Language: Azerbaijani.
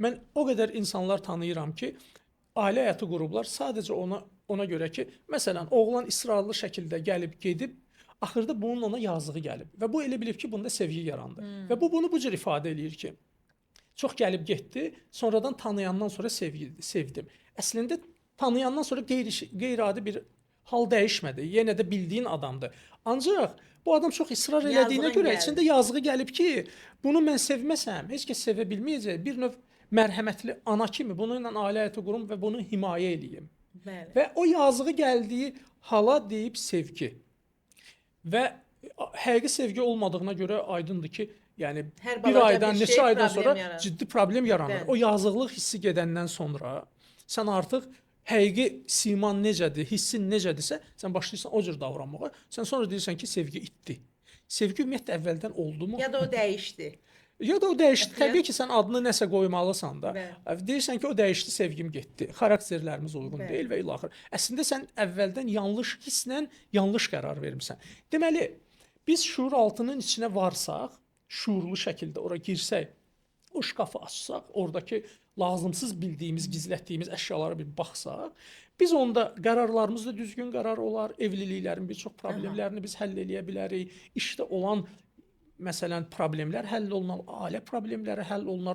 Mən o qədər insanlar tanıyıram ki, ailə həyatı qurublar sadəcə ona görə ki, məsələn, oğlan israrlı şəkildə gəlib gedib, axırda bunun ona yazığı gəlib və bu elə bilib ki, bunda sevgi yarandı. Və bu bunu bu cür ifadə eləyir ki, çox gəlib getdi, sonradan tanıyandan sonra sevdim. Əslində tanıyandan sonra qeyri-adi bir hal dəyişmədi. Yenə də bildiyin adamdır. Ancaq bu adam çox israr elədiyinə Yazığın görə gəldi. içində yazığı gəlib ki, bunu mən sevməsəm, heç kəs sevə bilməyəcək. Bir növ mərhəmətli ana kimi bununla ailə həyatı qurum və bunu himayə eləyim. Bəli. Və o yazığı gəldiyi hala deyib sevgi. Və həqiqi sevgi olmadığına görə aydındır ki, yəni Hər bir balaca aydan, bir neçə şey aydan problem sonra yaranır. ciddi problem yaranır. Bəli. O yazıqlıq hissi gedəndən sonra sən artıq həqiqi siman necədir, hissin necədirsə, sən başlayırsan o cür davranmağa. Sən sonra deyirsən ki, sevgi itdi. Sevgi ümumiyyətlə əvvəldən oldumu? Ya da o dəyişdi. Ya da o dəyişdi. Əslində- Təbii ki, sən adını nəsə qoymalısan da. Bəli. Deyirsən ki, o dəyişdi, sevgim getdi. Xarakterlərimiz uyğun Bəli. deyil və ilaxır. Əslində sən əvvəldən yanlış hisslə yanlış qərar vermisən. Deməli, biz şuur altının içinə varsaq, şuurlu şəkildə ora girsək, o şkafı açsaq, oradakı lazımsız bildiyimiz, gizlətdiyimiz əşyalara bir baxsaq, biz onda qərarlarımız da düzgün qərar olar, evliliklərin bir çox problemlərini biz həll eləyə bilərik, işdə olan məsələn problemlər həll olunar, ailə problemləri həll olunar,